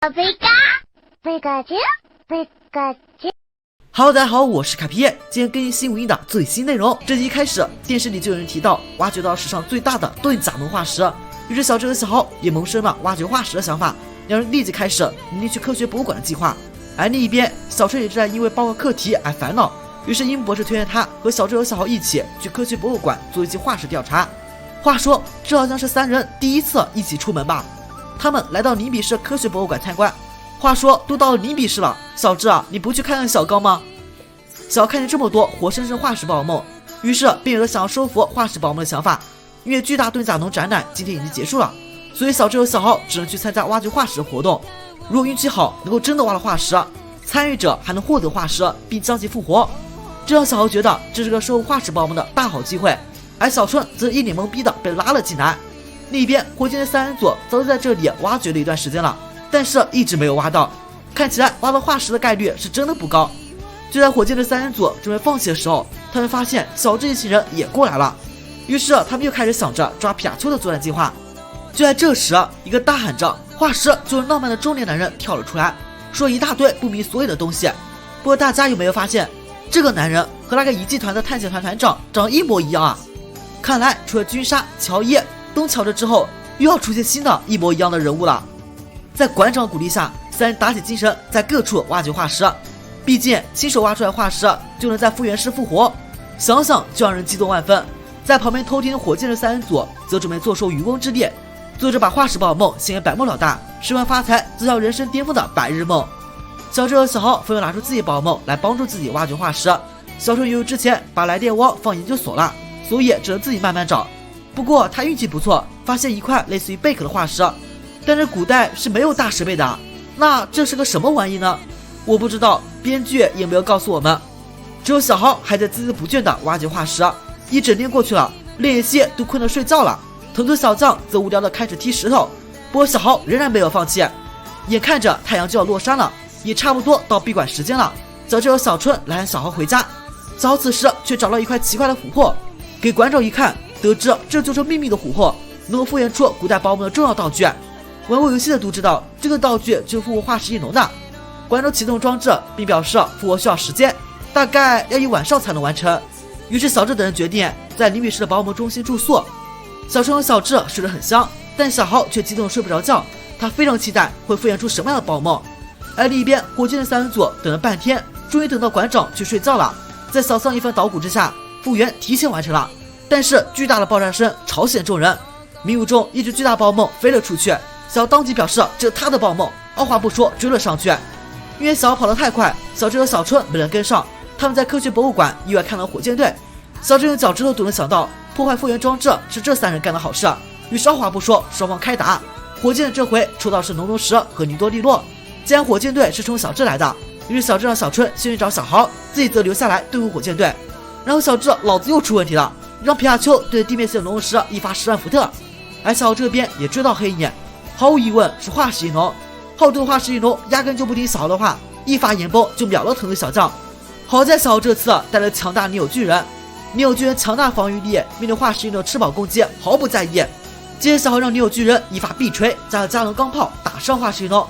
Hello， 大家好，我是卡皮，今天更新新无印的最新内容。这集一开始，电视里就有人提到挖掘到史上最大的盾甲能化石，于是小智和小豪也萌生了挖掘化石的想法，两人立即开始努力去科学博物馆的计划。而另一边，小春也正在因为报告课题而烦恼，于是殷博士推荐他和小智和小豪一起去科学博物馆做一期化石调查。话说，这好像是三人第一次一起出门吧？他们来到宁比市科学博物馆参观。话说都到了宁比市了，小智啊，你不去看看小高吗？小看见这么多活生生化石宝梦，于是便有了想要收服化石宝梦的想法。因为巨大盾甲龙展览今天已经结束了，所以小智和小豪只能去参加挖掘化石的活动。如果运气好，能够真的挖了化石，参与者还能获得化石并将其复活，这让小豪觉得这是个收复化石宝梦的大好机会。而小春则一脸懵逼的被拉了进来。另一边，火箭队三人组早就在这里挖掘了一段时间了，但是一直没有挖到，看起来挖到化石的概率是真的不高。就在火箭队三人组准备放弃的时候，他们发现小智一行人也过来了，于是他们又开始想着抓皮卡丘的作战计划。就在这时，一个大喊着化石就是浪漫的中年男人跳了出来，说一大堆不明所以的东西。不过大家有没有发现，这个男人和那个遗迹团的探险团团长长得一模一样啊？看来除了君莎、乔伊、东乔治之后，又要出现新的一模一样的人物了。在馆长鼓励下，三人打起精神，在各处挖掘化石。毕竟亲手挖出来化石就能在复原时复活，想想就让人激动万分。在旁边偷听的火箭队三人组则准备坐收渔翁之利，做着把化石宝梦献给百慕老大，十万发财自叫人生巅峰的白日梦。小智和小豪纷纷拿出自己宝梦来帮助自己挖掘化石。小春由于之前把来电窝放研究所了，所以只能自己慢慢找。不过他运气不错，发现一块类似于贝壳的化石，但是古代是没有大石贝的，那这是个什么玩意呢？我不知道，编剧也没有告诉我们。只有小豪还在孜孜不倦地挖掘化石，一整天过去了，连些都困得睡觉了。头头小将则无聊地开始踢石头，不过小豪仍然没有放弃。眼看着太阳就要落山了，也差不多到闭馆时间了，小智和小春来喊小豪回家。小豪此时却找到一块奇怪的琥珀，给馆长一看，得知这就是秘密的琥珀，能够复原出古代宝梦的重要道具。玩过游戏的都知道，这个道具就是复活化石翼龙的。馆长启动装置，并表示复活需要时间，大概要1晚上才能完成。于是小智等人决定在宁比市的宝梦中心住宿。小春和小智睡得很香，但小豪却激动睡不着觉，他非常期待会复原出什么样的宝梦。而另一边，火箭的三人组等了半天，终于等到馆长去睡觉了。在小桑一番捣鼓之下，复原提前完成了，但是巨大的爆炸声吵醒众人。迷雾中，一只巨大宝梦飞了出去，小豪当即表示这是他的宝梦，二话不说追了上去。因为小豪跑得太快，小智和小春没能跟上，他们在科学博物馆意外看到火箭队。小智用脚趾头都能想到破坏复原装置是这三人干的好事，于是二话不说双方开打。火箭队这回抽到是农龙石和尼多利洛，既然火箭队是冲小智来的，于是小智让小春先去找小豪，自己则留下来对付火箭队。然后小智脑子又出问题了，让皮卡丘对着地面系的农龙石一发10万伏特。而小豪这边也追到黑影，毫无疑问是化石翼龙。好动的化石翼龙压根就不听小豪的话，一发眼崩就秒了藤子小将。好在小豪这次带了强大尼友巨人，尼友巨人强大防御力，面对化石翼龙的翅膀攻击毫不在意。接着小豪让尼友巨人一发臂锤加上加农钢炮打伤化石翼龙。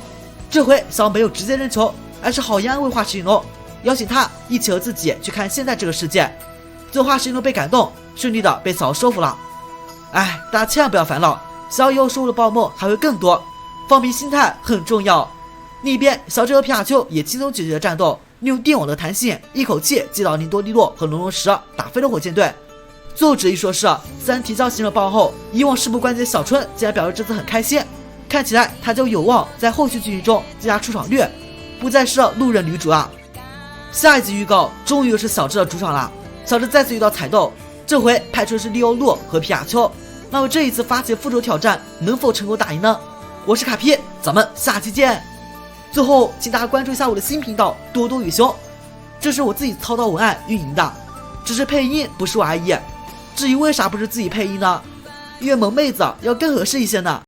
这回小豪没有直接扔球，而是好言安慰化石翼龙，邀请他一起和自己去看现在这个世界。最后化石翼龙被感动，顺利的被小豪收服了。哎，大家千万不要烦恼，小豪以后收获的宝梦还会更多，放平心态很重要。另一边，小智和皮卡丘也轻松解决了战斗，利用电网的弹性，一口气击倒尼多利洛和龙龙石，打飞了火箭队。最后值一说是，三人提交行了报后，以往事不关己的小春竟然表示这次很开心，看起来他就有望在后续剧情中增加出场率，不再是路人女主啊。下一集预告终于又是小智的主场了，小智再次遇到彩豆，这回派出的是利欧路和皮卡丘，那么这一次发起复仇挑战能否成功打赢呢？我是卡皮，咱们下期见。最后请大家关注一下我的新频道多多与熊，这是我自己操刀文案运营的，只是配音不是我而已。至于为啥不是自己配音呢？因为萌妹子要更合适一些呢。